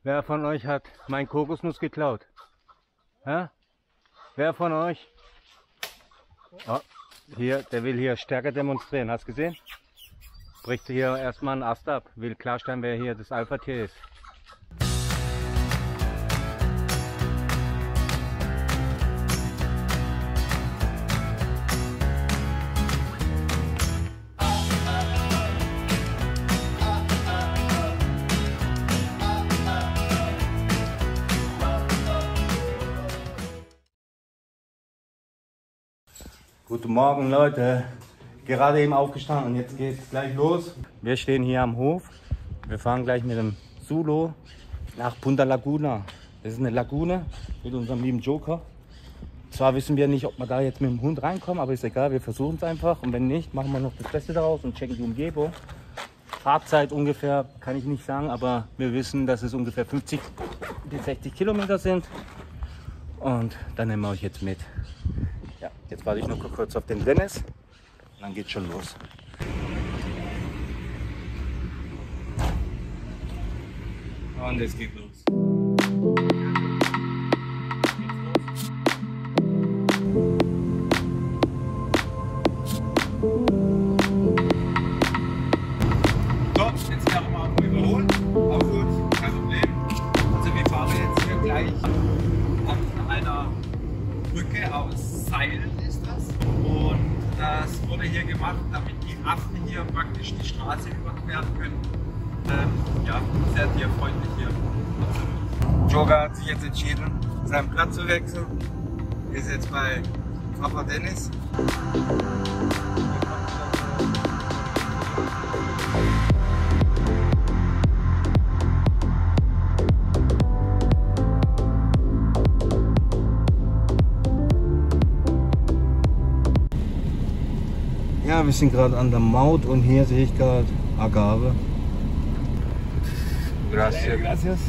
Wer von euch hat mein Kokosnuss geklaut? Hä? Wer von euch? Oh, hier, der will hier stärker demonstrieren. Hast du gesehen? Bricht hier erstmal einen Ast ab. Will klarstellen, wer hier das Alpha-Tier ist. Guten Morgen Leute, gerade eben aufgestanden und jetzt geht's gleich los. Wir stehen hier am Hof, wir fahren gleich mit dem Zulu nach Punta Laguna. Das ist eine Lagune mit unserem lieben Joker. Zwar wissen wir nicht, ob wir da jetzt mit dem Hund reinkommen, aber ist egal, wir versuchen es einfach und wenn nicht, machen wir noch das Beste daraus und checken die Umgebung. Fahrzeit ungefähr kann ich nicht sagen, aber wir wissen, dass es ungefähr 50 bis 60 Kilometer sind und dann nehmen wir euch jetzt mit. Ja, jetzt warte ich noch kurz auf den Dennis und dann geht's schon los. Und es geht los. So, jetzt werden wir auch mal überholen. Auch gut, kein Problem. Also wir fahren jetzt hier gleich an einer Brücke aus Seilen ist das. Und das wurde hier gemacht, damit die Affen hier praktisch die Straße überqueren können. Ja, sehr tierfreundlich hier. Absolut. Joker hat sich jetzt entschieden, seinen Platz zu wechseln. Ist jetzt bei Papa Dennis. Ja, wir sind gerade an der Maut und hier sehe ich gerade Agave. Gracias. Gracias.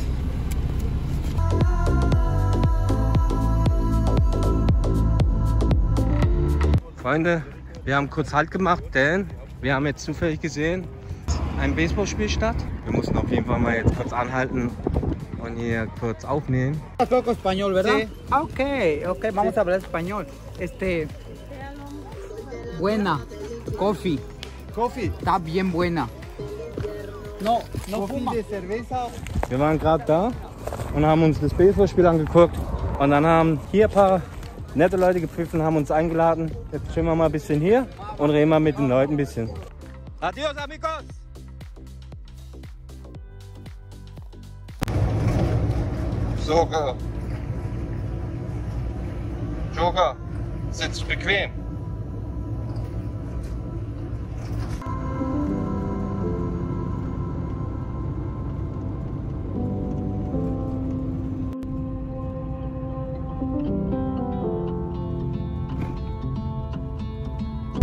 Freunde, wir haben kurz Halt gemacht, denn wir haben jetzt zufällig gesehen, ein Baseballspiel statt. Wir mussten auf jeden Fall mal jetzt kurz anhalten und hier kurz aufnehmen. Poco español, ¿verdad? Sí. Ah, ok, vamos a hablar español. Buena, coffee, Coffee. está bien buena. No Coffee fuma. de cerveza. Wir waren gerade da und haben uns das Baseballspiel angeguckt und dann haben hier ein paar nette Leute gepfiffen, haben uns eingeladen. Jetzt stehen wir mal ein bisschen hier und reden mal mit den Leuten ein bisschen. Adios amigos! Joker. Joker, sitzt bequem.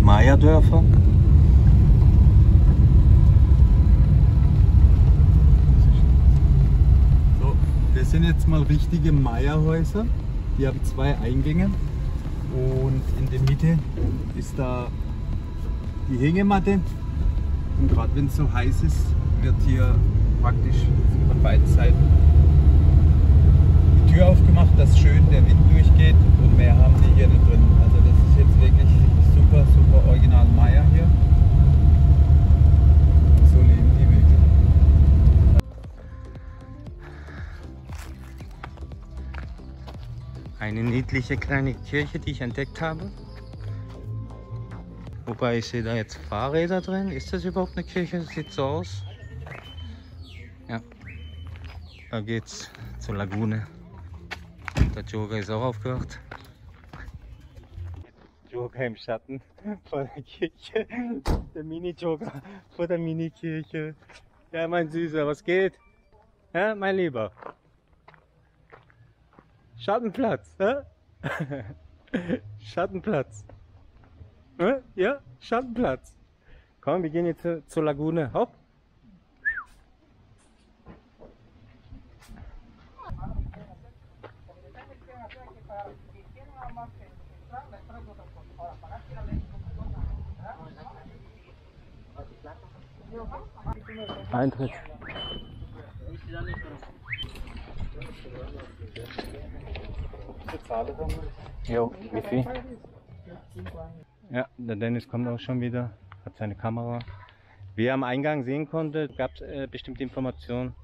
Maya-Dörfer. So, das sind jetzt mal richtige Meierhäuser. Die haben 2 Eingänge und in der Mitte ist da die Hängematte. Und gerade wenn es so heiß ist, wird hier praktisch von beiden Seiten die Tür aufgemacht, dass schön der Wind durchgeht und mehr haben die hier nicht drin. Also das ist jetzt wirklich super, super original Meier hier. So leben die wirklich. Eine niedliche kleine Kirche, die ich entdeckt habe. Wobei ich sehe da jetzt Fahrräder drin. Ist das überhaupt eine Kirche? Das sieht so aus. Ja, da geht's zur Lagune. Der Joker ist auch aufgewacht. Joker im Schatten vor der Kirche. Der Mini-Joker vor der Mini-Kirche. Ja, mein Süßer, was geht? Ja, mein Lieber. Schattenplatz, hä? Schattenplatz. Ja, Schattenplatz. Komm, wir gehen jetzt zur Lagune. Hopp. Eintritt. Jo, wie viel? Ja, der Dennis kommt auch schon wieder, hat seine Kamera. Wie ihr am Eingang sehen konntet, gab es bestimmte Informationen,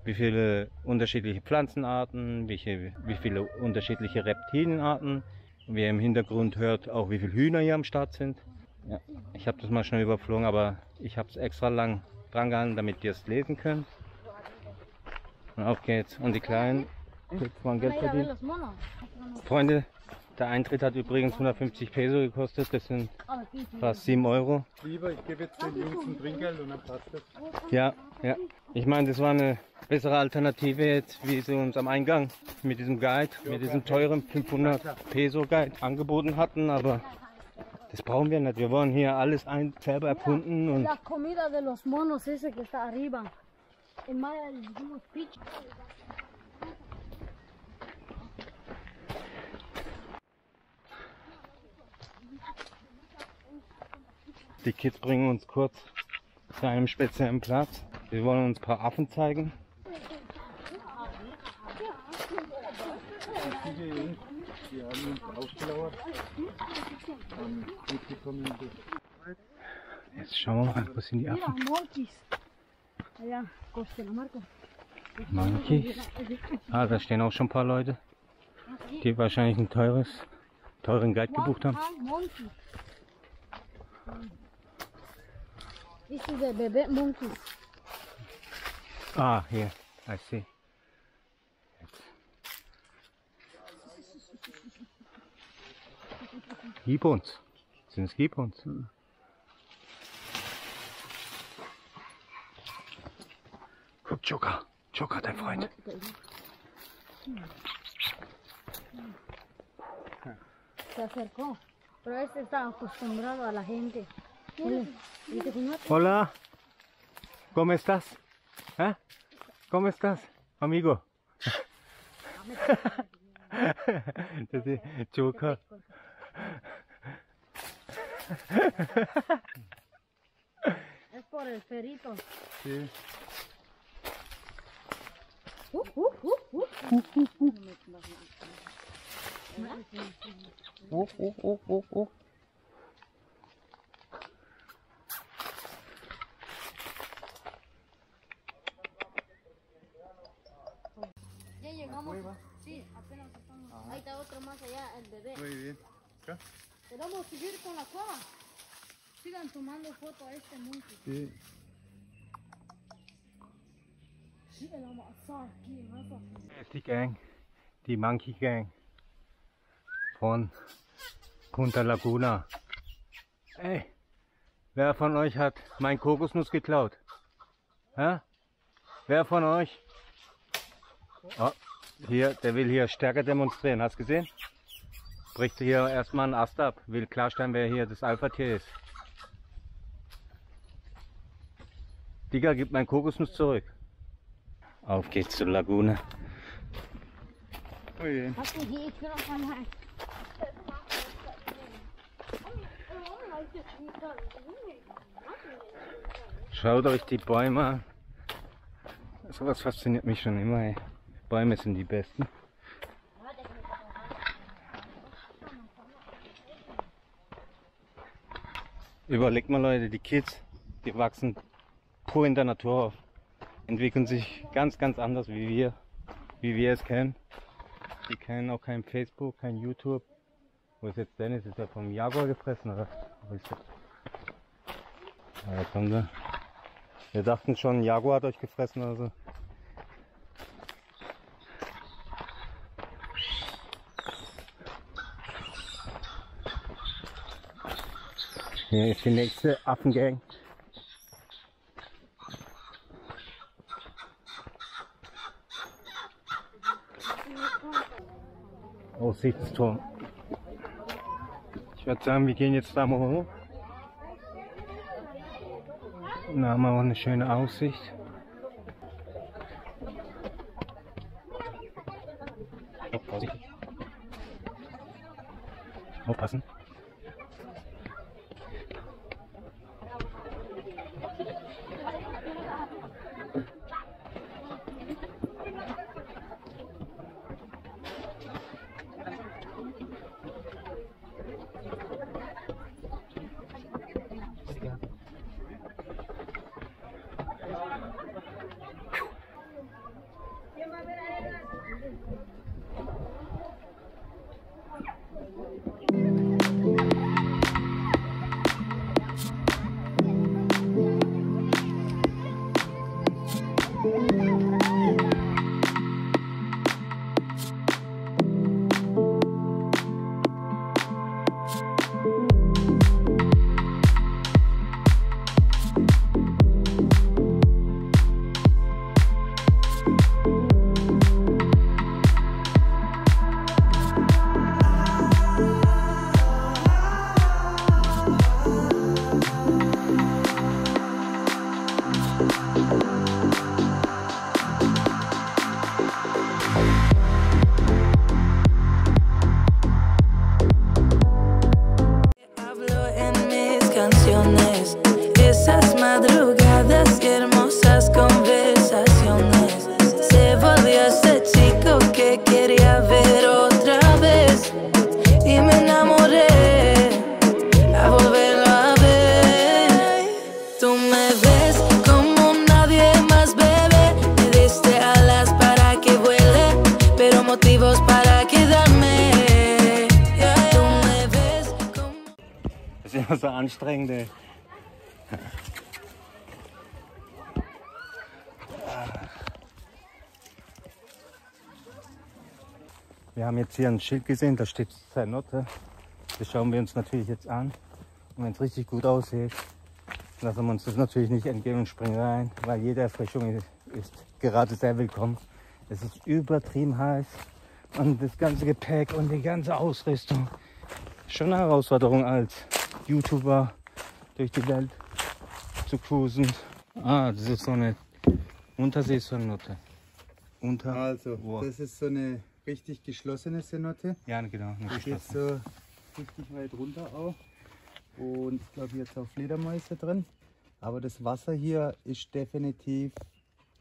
wie viele unterschiedliche Pflanzenarten, wie viele unterschiedliche Reptilienarten. Und wie ihr im Hintergrund hört, auch wie viele Hühner hier am Start sind. Ja, ich habe das mal schnell überflogen, aber ich habe es extra lang dran gehalten, damit ihr es lesen könnt. Und auf geht's. Und die Kleinen, jetzt mal Geld verdienen. Freunde, der Eintritt hat übrigens 150 Peso gekostet, das sind fast 7 Euro. Lieber, ich gebe jetzt den Jungs ein Trinkgeld und dann passt das. Ja, ja. Ich meine, das war eine bessere Alternative jetzt, wie sie uns am Eingang mit diesem Guide, mit diesem teuren 500 Peso Guide angeboten hatten, aber das brauchen wir nicht. Wir wollen hier alles selber erkunden und La comida de los monos ese que está arriba. En Maya le decimos pitch. die Kids bringen uns kurz zu einem speziellen Platz. Wir wollen uns ein paar Affen zeigen. Viele Jungs, die haben uns aufgelauert, haben mitgekommen. Jetzt schauen wir mal, wo sind die Affen? Monkeys. Allá, Costa La Marca. Monkeys. Ah, da stehen auch schon ein paar Leute, die wahrscheinlich einen teuren Guide gebucht haben. Monkey. This is a baby monkey. Ah, hier, I see. Jetzt. Gibbons. Sind es Gibbons? Guck, Joker. Joker, dein Freund. Se acercó. Pero este está acostumbrado a la gente. ¿Viste cómo es? Hola. ¿Cómo estás? ¿Eh? ¿Cómo estás, amigo? Das ist Joker. Es por el perito. Sí. Ya llegamos. Sí, apenas estamos. Ahí está otro más allá, el bebé. Muy bien. ¿Qué? Pero vamos a seguir con la cueva. Sigan tomando foto a este monkey. Sí. Sí, el amasar aquí, Rafa. Das ist die Gang, die Monkey Gang von Punta Laguna. Ey, wer von euch hat mein Kokosnuss geklaut? Hä? Wer von euch? Oh, hier, der will hier stärker demonstrieren, hast du gesehen? Bricht hier erstmal einen Ast ab, will klarstellen, wer hier das Alpha-Tier ist. Digga, gib mein Kokosnuss zurück. Auf geht's zur Lagune. Muy bien. Hast du hier, ich bin auf einmal. Schaut euch die Bäume an. Sowas fasziniert mich schon immer. Ey. Bäume sind die besten. Überlegt mal Leute, die Kids, die wachsen pur in der Natur auf. Entwickeln sich ganz anders wie wir es kennen. Die kennen auch kein Facebook, kein YouTube. Wo ist jetzt Dennis? Ist er vom Jaguar gefressen oder? Wo ist er? Ja, kommt er. Wir dachten schon, ein Jaguar hat euch gefressen oder so. Hier ist die nächste Affengang. Aussichtsturm. Ich würde sagen, wir gehen jetzt da mal hoch. Da haben wir auch eine schöne Aussicht. Oh, Vorsicht. Aufpassen. immer so anstrengend, ey. Wir haben jetzt hier ein Schild gesehen, da steht Cenote. Das schauen wir uns natürlich jetzt an. Und wenn es richtig gut aussieht, lassen wir uns das natürlich nicht entgehen und springen rein, weil jede Erfrischung ist gerade sehr willkommen. Es ist übertrieben heiß und das ganze Gepäck und die ganze Ausrüstung. Schon eine Herausforderung als YouTuber durch die Welt zu cruisen. Ah, das ist so eine Untersee-Cenote. Also, das ist so eine richtig geschlossene Cenote. Ja, genau. Die geht so richtig weit runter auch. Und ich glaube, jetzt auch Fledermäuse drin. Aber das Wasser hier ist definitiv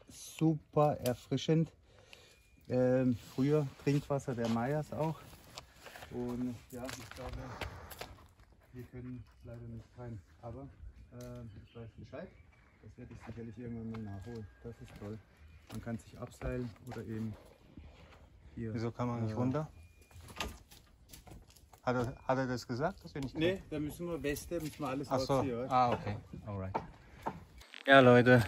super erfrischend. Früher Trinkwasser der Mayas auch. Und ja, ich glaube, wir können leider nicht rein. Aber ich weiß Bescheid. Das werde ich sicherlich irgendwann mal nachholen. Das ist toll. Man kann sich abseilen oder eben hier. Wieso kann man nicht runter? Hat er das gesagt, dass wir nicht können? Nee, da müssen wir Weste, müssen wir alles Ach so. ausziehen. Oder? Ah, okay. Alright. Ja, Leute,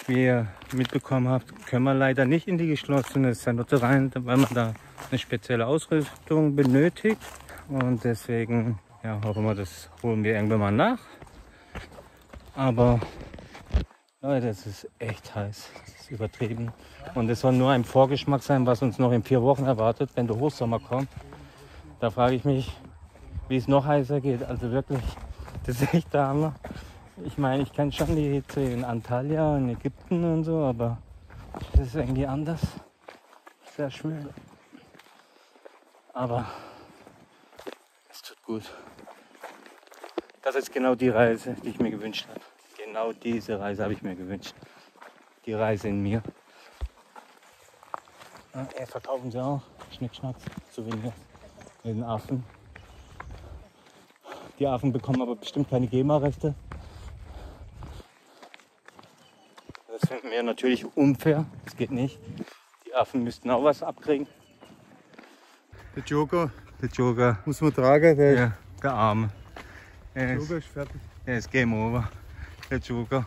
wie ihr mitbekommen habt, können wir leider nicht in die geschlossene Cenote rein, weil man da eine spezielle Ausrüstung benötigt. Und deswegen, ja, hoffen wir, das holen wir irgendwann mal nach. Aber Leute, es ist echt heiß. Es ist übertrieben. Und es soll nur ein Vorgeschmack sein, was uns noch in 4 Wochen erwartet, wenn der Hochsommer kommt. Da frage ich mich, wie es noch heißer geht. Also wirklich, das ist echt der Hammer. Ich meine, ich kenne schon die Hitze in Antalya, in Ägypten und so, aber das ist irgendwie anders. Sehr schön. Aber es tut gut. Das ist genau die Reise, die ich mir gewünscht habe. Genau diese Reise habe ich mir gewünscht. Die Reise in mir. Verkaufen sie auch. Schnickschnack, Souvenir. Mit den Affen. Die Affen bekommen aber bestimmt keine GEMA-Rechte. Das finden wir natürlich unfair. Das geht nicht. Die Affen müssten auch was abkriegen. Der Joker Der Joker, muss man tragen. ja, der Arme. Der Joker ist fertig. Er ist Game Over. Der Joker.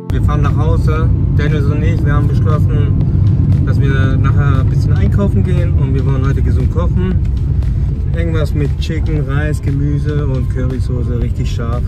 Wir fahren nach Hause. Dennis und ich, wir haben beschlossen, dass wir nachher ein bisschen einkaufen gehen und wir wollen heute gesund kochen. Irgendwas mit Chicken, Reis, Gemüse und Currysoße, richtig scharf.